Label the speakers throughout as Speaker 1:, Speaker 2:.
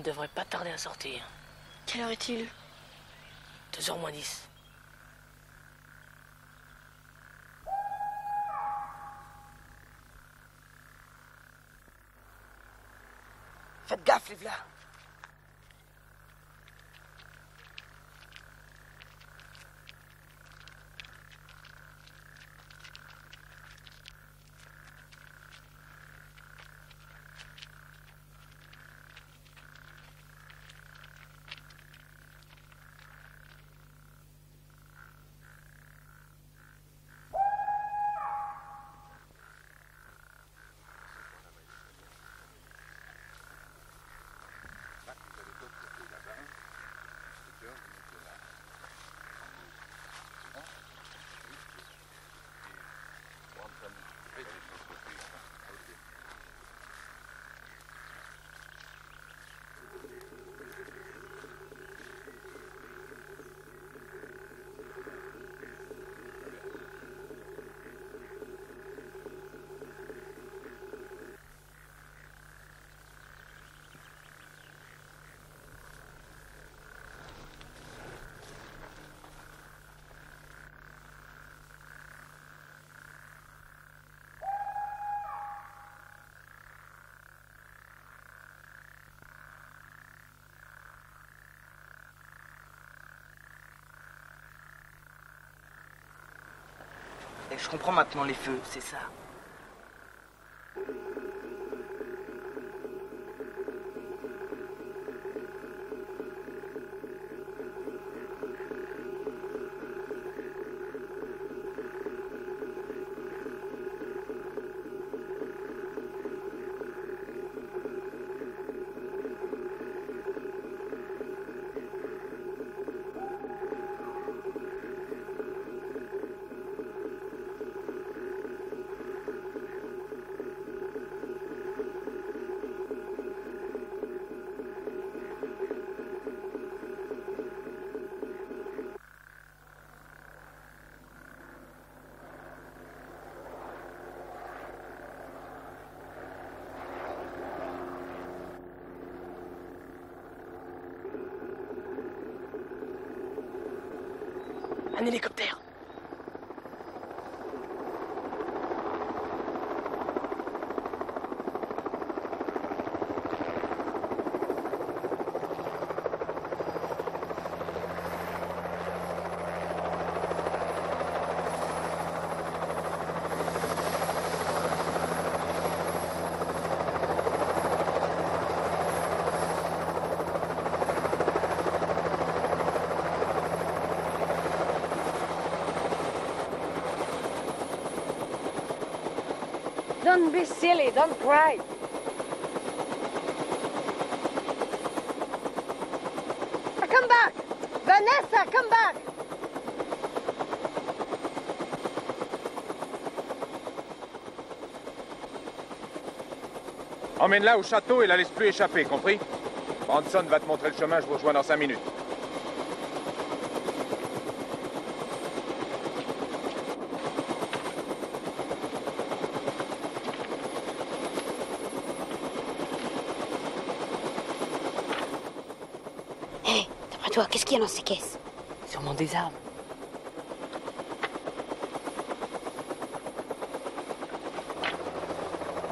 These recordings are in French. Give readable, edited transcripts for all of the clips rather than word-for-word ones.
Speaker 1: ne devrait pas tarder à sortir.
Speaker 2: Quelle heure est-il?
Speaker 1: 2h moins 10.
Speaker 3: Faites gaffe, les v'là. Et je comprends maintenant les feux, c'est ça.
Speaker 1: Un hélicoptère.
Speaker 4: Don't be silly, don't cry. Come back! Vanessa, come back!
Speaker 5: Emmène-la au château et la laisse plus échapper, compris? Branson va te montrer le chemin, je vous rejoins dans 5 minutes.
Speaker 6: Hé, d'après toi, qu'est-ce qu'il y a dans ces caisses?
Speaker 1: Sûrement des armes.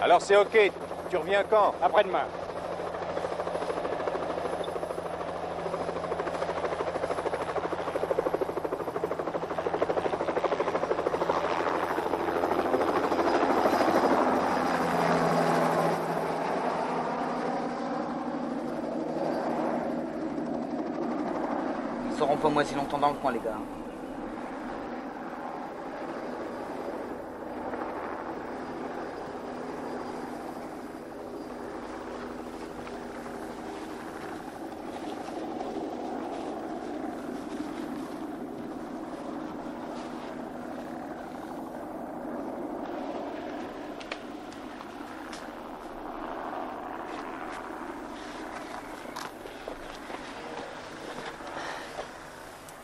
Speaker 5: Alors c'est ok, tu reviens quand?
Speaker 7: Après-demain.
Speaker 3: Ils seront pas moisi longtemps dans le coin, les gars.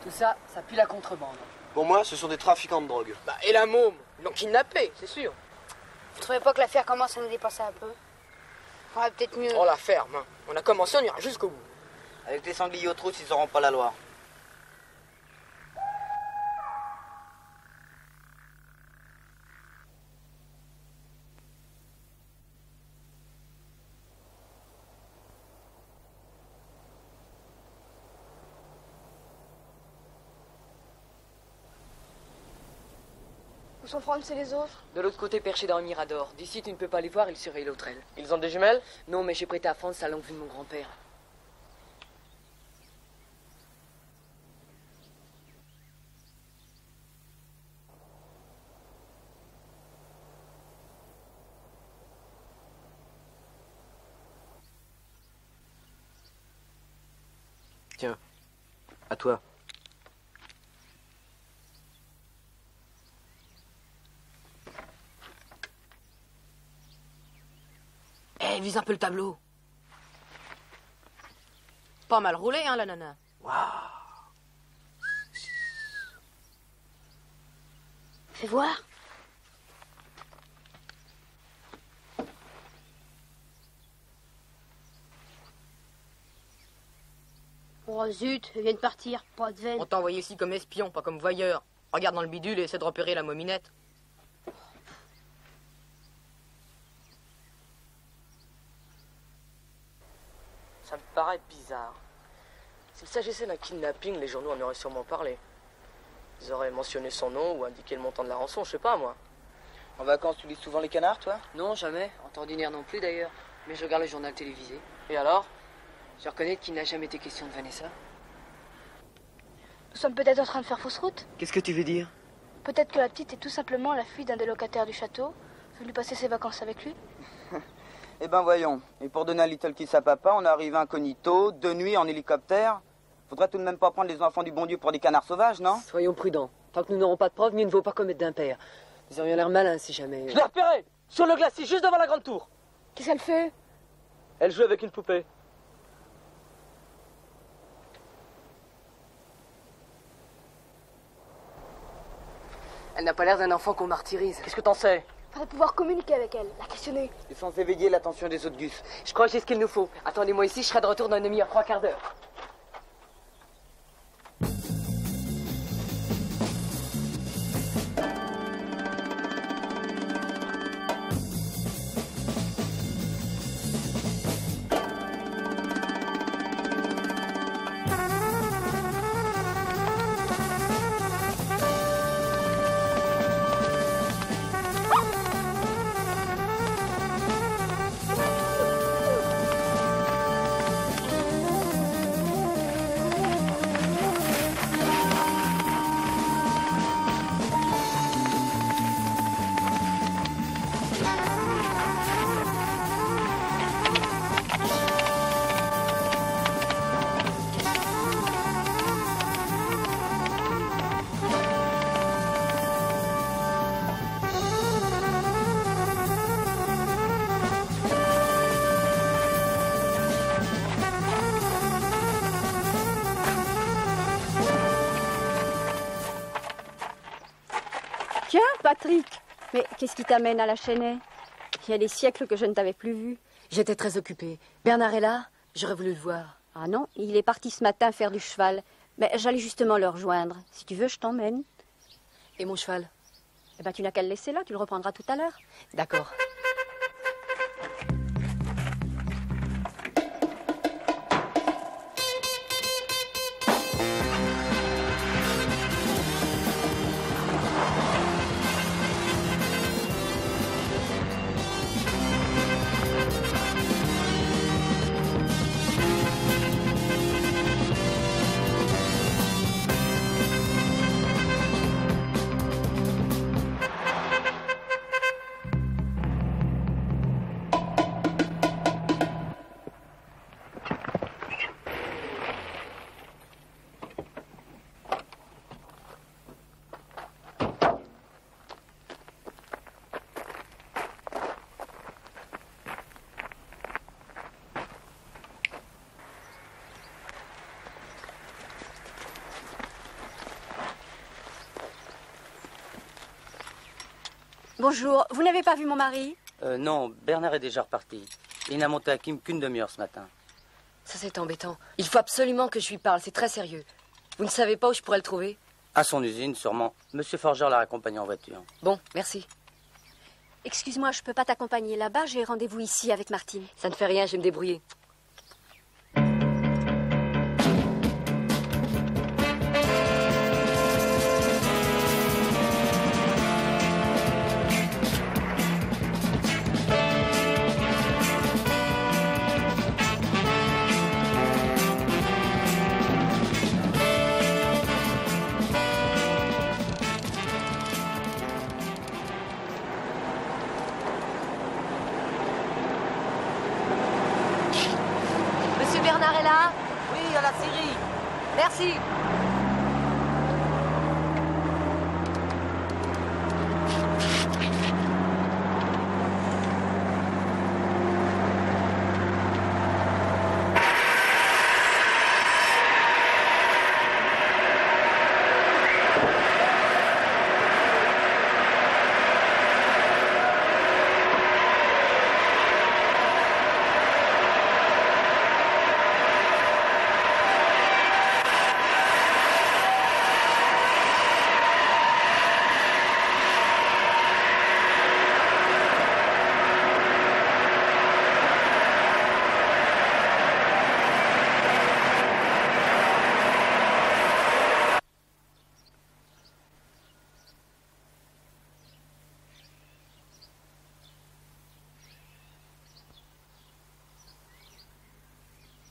Speaker 1: Tout ça, ça pue la contrebande.
Speaker 8: Pour moi, ce sont des trafiquants de drogue.
Speaker 1: Bah, et la môme, ils l'ont kidnappé, c'est sûr.
Speaker 6: Vous trouvez pas que l'affaire commence à nous dépasser un peu? Ouais, peut-être mieux.
Speaker 1: Oh la ferme, hein. On a commencé, on ira jusqu'au bout.
Speaker 3: Avec les sangliers aux trousses, ils auront pas la loi.
Speaker 2: Où sont Franz et les autres?
Speaker 1: De l'autre côté, perché dans le mirador. D'ici, tu ne peux pas les voir, ils surveillent l'autre aile.
Speaker 8: Ils ont des jumelles?
Speaker 1: Non, mais j'ai prêté à Franz la longue vue de mon grand-père.
Speaker 3: Tiens, à toi.
Speaker 1: Eh, vise un peu le tableau. Pas mal roulé, hein, la nana.
Speaker 6: Fais voir. Oh zut, elle vient de partir, pas de veine.
Speaker 1: On t'a envoyé ici comme espion, pas comme voyeur. Regarde dans le bidule et essaie de repérer la mominette. Ça me paraît bizarre. S'il s'agissait d'un kidnapping, les journaux en auraient sûrement parlé. Ils auraient mentionné son nom ou indiqué le montant de la rançon, je sais pas moi.
Speaker 3: En vacances, tu lis souvent les canards, toi?
Speaker 1: Non, jamais. En temps ordinaire non plus d'ailleurs. Mais je regarde le journal télévisé. Et alors? Je reconnais qu'il n'a jamais été question de Vanessa.
Speaker 2: Nous sommes peut-être en train de faire fausse route.
Speaker 1: Qu'est-ce que tu veux dire?
Speaker 2: Peut-être que la petite est tout simplement la fille d'un des locataires du château, venu passer ses vacances avec lui.
Speaker 3: Eh ben voyons. Et pour donner un little kiss à papa, on arrive incognito, de nuit, en hélicoptère. Faudrait tout de même pas prendre les enfants du bon Dieu pour des canards sauvages, non?
Speaker 1: Soyons prudents. Tant que nous n'aurons pas de preuves, mieux ne vaut pas commettre d'impair. Nous aurions l'air malins si jamais...
Speaker 8: Je l'ai repérée! Sur le glacis, juste devant la grande tour.
Speaker 2: Qu'est-ce qu'elle fait?
Speaker 8: Elle joue avec une poupée.
Speaker 1: Elle n'a pas l'air d'un enfant qu'on martyrise.
Speaker 8: Qu'est-ce que t'en sais?
Speaker 2: Faudrait pouvoir communiquer avec elle, la questionner.
Speaker 3: C'est censé éveiller l'attention des autres gus.
Speaker 1: Je crois que j'ai ce qu'il nous faut. Attendez-moi ici, je serai de retour dans une demi-heure, 3/4 d'heure.
Speaker 7: Tiens, Patrick, mais qu'est-ce qui t'amène à la Chênaie? Il y a des siècles que je ne t'avais plus vu.
Speaker 1: J'étais très occupée. Bernard est là? J'aurais voulu le voir.
Speaker 7: Ah non, il est parti ce matin faire du cheval. Mais j'allais justement le rejoindre. Si tu veux, je t'emmène.
Speaker 1: Et mon cheval?
Speaker 7: Eh ben, tu n'as qu'à le laisser là, tu le reprendras tout à l'heure.
Speaker 1: D'accord.
Speaker 7: Bonjour, vous n'avez pas vu mon mari?
Speaker 9: Non, Bernard est déjà reparti.
Speaker 3: Il n'a monté à Kim qu'une demi-heure ce matin.
Speaker 9: Ça, c'est embêtant. Il faut absolument que je lui parle, c'est très sérieux. Vous ne savez pas où je pourrais le trouver?
Speaker 3: À son usine, sûrement. Monsieur Forger l'a raccompagné en voiture.
Speaker 9: Bon, merci.
Speaker 7: Excuse-moi, je peux pas t'accompagner là-bas, j'ai rendez-vous ici avec Martine.
Speaker 9: Ça ne fait rien, je vais me débrouiller. Bernard est là?
Speaker 3: Oui, à la Syrie.
Speaker 9: Merci.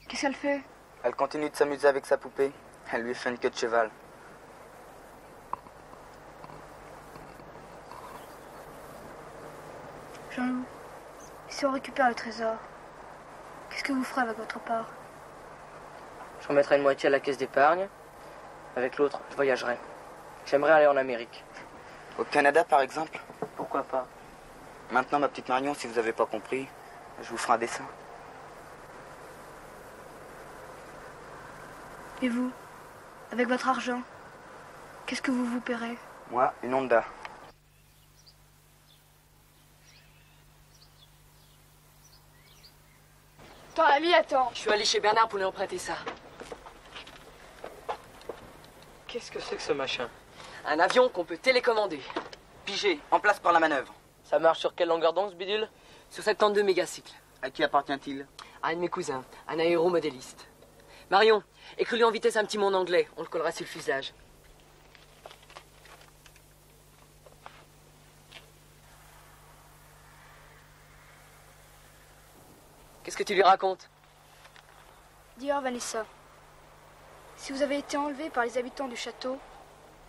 Speaker 2: Qu'est-ce qu'elle fait?
Speaker 3: Elle continue de s'amuser avec sa poupée. Elle lui fait une queue de cheval.
Speaker 2: Jean-Loup, si on récupère le trésor, qu'est-ce que vous ferez avec votre part?
Speaker 1: Je remettrai une moitié à la caisse d'épargne. Avec l'autre, je voyagerai. J'aimerais aller en Amérique.
Speaker 3: Au Canada, par exemple?
Speaker 1: Pourquoi pas?
Speaker 3: Maintenant, ma petite Marion, si vous n'avez pas compris, je vous ferai un dessin.
Speaker 2: Et vous, avec votre argent, qu'est-ce que vous vous paierez?
Speaker 3: Moi, une Honda.
Speaker 2: Attends, Ali, attends.
Speaker 9: Je suis allé chez Bernard pour lui emprunter ça.
Speaker 1: Qu'est-ce que c'est que ce machin?
Speaker 9: Un avion qu'on peut télécommander.
Speaker 3: Pigé, en place par la manœuvre.
Speaker 1: Ça marche sur quelle longueur d'onde, ce bidule?
Speaker 9: Sur 72 mégacycles.
Speaker 3: À qui appartient-il?
Speaker 9: À un de mes cousins, un aéromodéliste. Marion, écris-lui en vitesse un petit mot en anglais. On le collera sur le fuselage. Qu'est-ce que tu lui racontes?
Speaker 2: Dear Vanessa, si vous avez été enlevé par les habitants du château,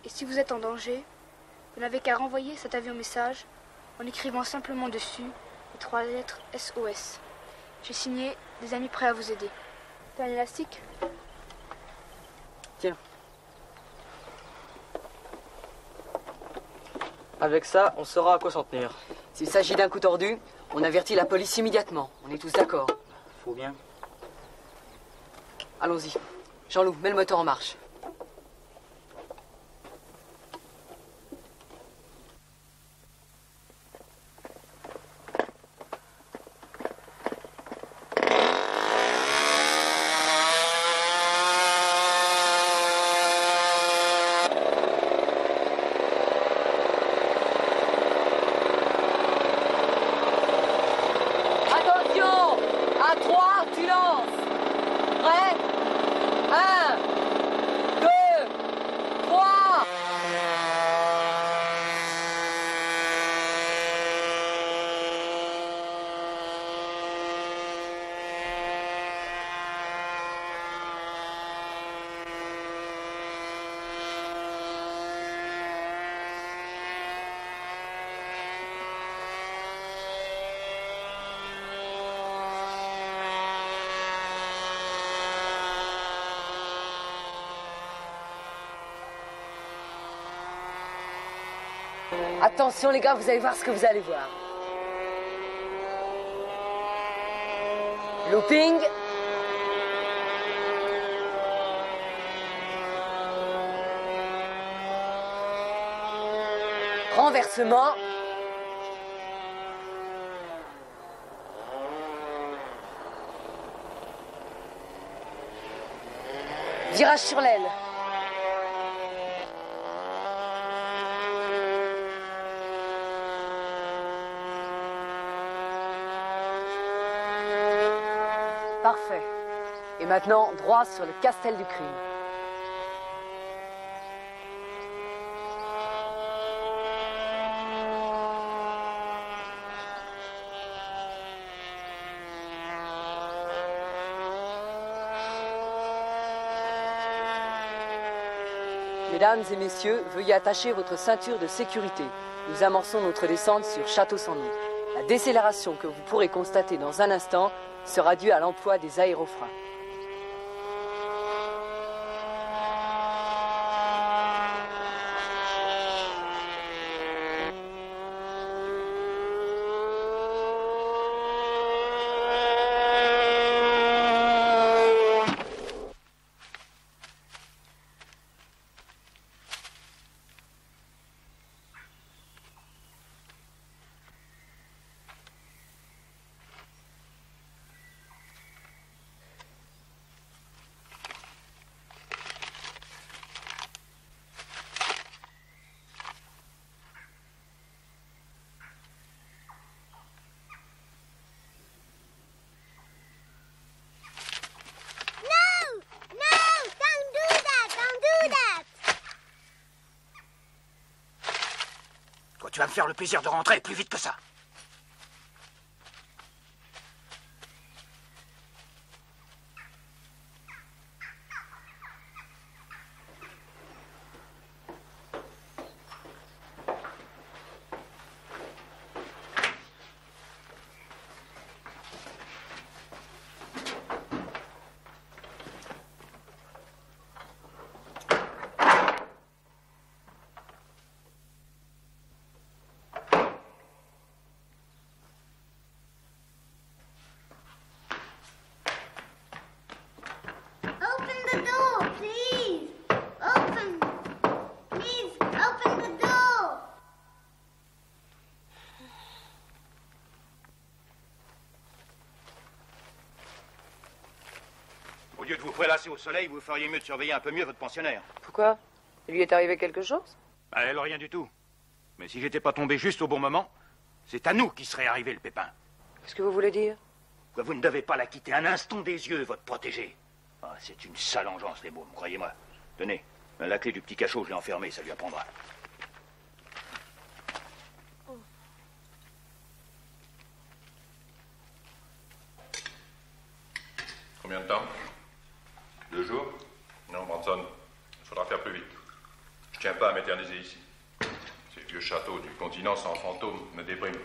Speaker 2: et si vous êtes en danger, vous n'avez qu'à renvoyer cet avion message en écrivant simplement dessus les 3 lettres SOS. J'ai signé des amis prêts à vous aider. T'as un élastique?
Speaker 1: Tiens. Avec ça, on saura à quoi s'en tenir.
Speaker 9: S'il s'agit d'un coup tordu, on avertit la police immédiatement. On est tous d'accord.
Speaker 3: Faut bien.
Speaker 9: Allons-y. Jean-Loup, mets le moteur en marche. Attention! À 3, tu lances! Prêt? 1, 2, 3. Attention les gars, vous allez voir ce que vous allez voir. Looping. Renversement. Virage sur l'aile. Parfait. Et maintenant, droit sur le Castel du Crime. Mesdames et messieurs, veuillez attacher votre ceinture de sécurité. Nous amorçons notre descente sur Château-Sans-Nom. La décélération que vous pourrez constater dans un instant sera due à l'emploi des aérofreins.
Speaker 10: Tu vas me faire le plaisir de rentrer plus vite que ça.
Speaker 11: Au lieu de vous prélasser au soleil, vous feriez mieux de surveiller un peu mieux votre pensionnaire.
Speaker 9: Pourquoi? Il lui est arrivé quelque chose?
Speaker 11: À elle, rien du tout. Mais si j'étais pas tombé juste au bon moment, c'est à nous qui serait arrivé le pépin.
Speaker 9: Qu'est-ce que vous voulez dire?
Speaker 11: Que vous ne devez pas la quitter un instant des yeux, votre protégé. Ah, c'est une sale engeance, les mômes, croyez-moi. Tenez, la clé du petit cachot, je l'ai enfermée, ça lui apprendra.
Speaker 12: Combien de temps? 2 jours? Non, Branson, il faudra faire plus vite. Je tiens pas à m'éterniser ici. Ces vieux châteaux du continent sans fantômes me dépriment.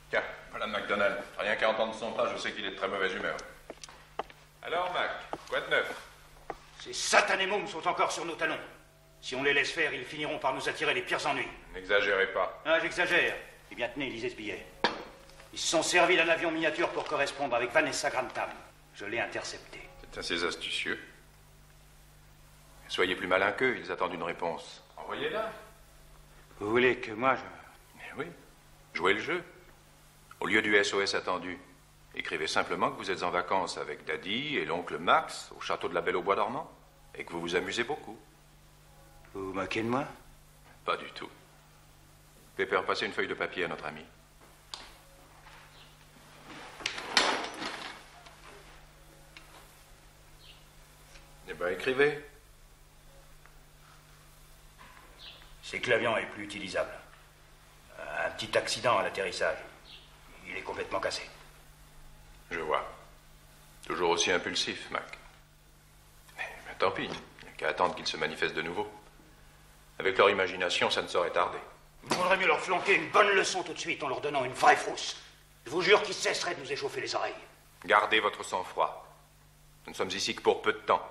Speaker 12: Tiens, Madame MacDonald, rien qu'à entendre son pas, je sais qu'il est de très mauvaise humeur. Alors, Mac, quoi de neuf?
Speaker 11: Ces satanés mômes sont encore sur nos talons. Si on les laisse faire, ils finiront par nous attirer les pires ennuis.
Speaker 12: N'exagérez pas.
Speaker 11: Ah, j'exagère. Eh bien, tenez, lisez ce billet. Ils se sont servis d'un avion miniature pour correspondre avec Vanessa Grantham. Je l'ai intercepté.
Speaker 12: C'est assez astucieux. Soyez plus malin qu'eux, ils attendent une réponse. Envoyez-la.
Speaker 11: Vous voulez que moi,
Speaker 12: Mais oui, jouez le jeu. Au lieu du SOS attendu, écrivez simplement que vous êtes en vacances avec Daddy et l'oncle Max au château de la Belle au Bois dormant et que vous vous amusez beaucoup.
Speaker 11: Vous vous moquez de moi?
Speaker 12: Pas du tout. Pepper, passez une feuille de papier à notre ami. Eh bien, écrivez.
Speaker 11: C'est que l'avion est plus utilisable. Un petit accident à l'atterrissage. Il est complètement cassé.
Speaker 12: Je vois. Toujours aussi impulsif, Mac. Mais tant pis, il n'y a qu'à attendre qu'ils se manifestent de nouveau. Avec leur imagination, ça ne saurait tarder.
Speaker 11: Il vaudrait mieux leur flanquer une bonne leçon tout de suite en leur donnant une vraie frousse. Je vous jure qu'ils cesseraient de nous échauffer les oreilles.
Speaker 12: Gardez votre sang-froid. Nous ne sommes ici que pour peu de temps.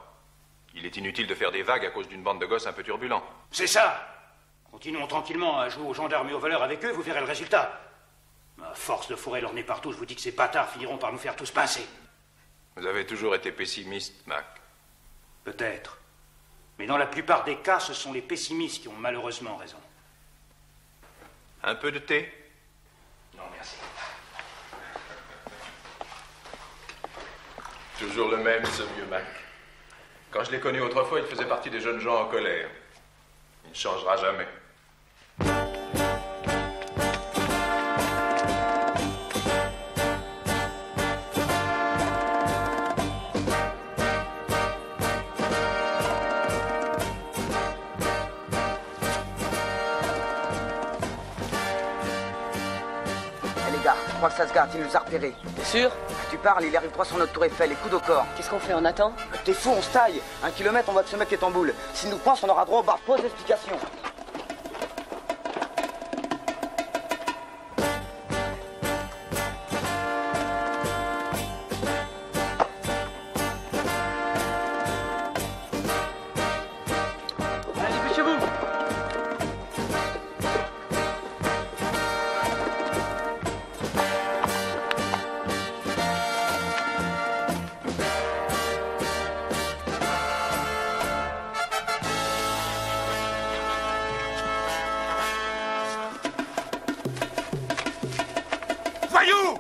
Speaker 12: Il est inutile de faire des vagues à cause d'une bande de gosses un peu turbulents.
Speaker 11: C'est ça. Continuons tranquillement à jouer aux gendarmes et aux voleurs avec eux, vous verrez le résultat. À force de fourrer leur nez partout, je vous dis que ces bâtards finiront par nous faire tous pincer.
Speaker 12: Vous avez toujours été pessimiste, Mac.
Speaker 11: Peut-être. Mais dans la plupart des cas, ce sont les pessimistes qui ont malheureusement raison.
Speaker 12: Un peu de thé?
Speaker 11: Non, merci.
Speaker 12: Toujours le même, ce vieux Mac. Quand je l'ai connu autrefois, il faisait partie des jeunes gens en colère. Il ne changera jamais.
Speaker 3: Je crois que ça se garde, il nous a repérés.
Speaker 1: T'es sûr?
Speaker 3: Tu parles, il arrive droit sur notre tour Eiffel, les coups au corps.
Speaker 9: Qu'est-ce qu'on fait? On attend?
Speaker 3: T'es fou, on se taille. 1 kilomètre, on voit que ce mec est en boule. S'il nous pense, on aura droit au bar de pause d'explication.
Speaker 8: Allez, dépêchez-vous!
Speaker 10: Voyou!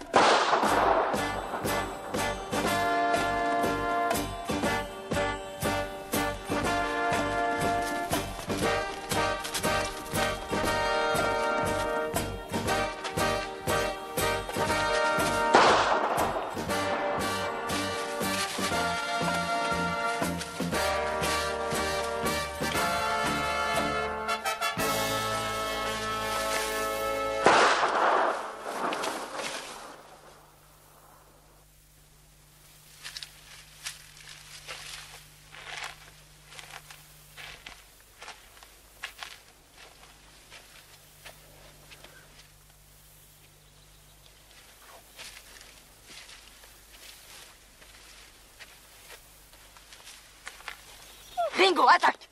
Speaker 1: Ringo, attaque!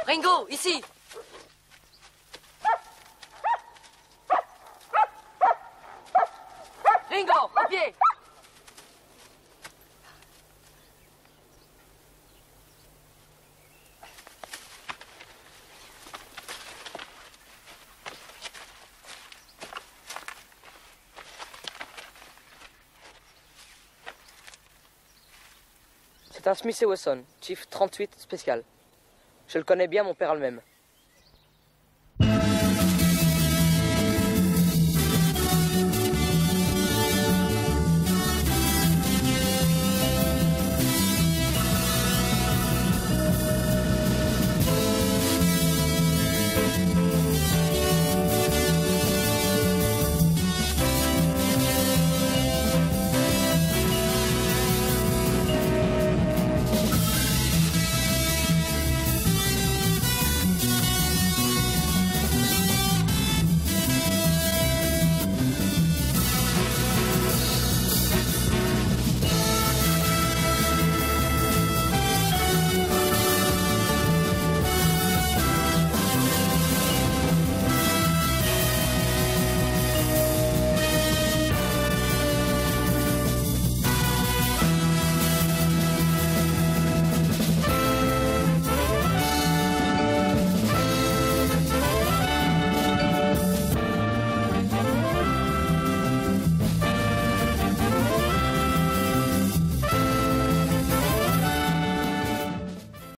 Speaker 1: Ringo, ici! Ringo, au pied! C'est un Smith & Wesson, Chief 38 spécial. Je le connais bien, mon père a le même.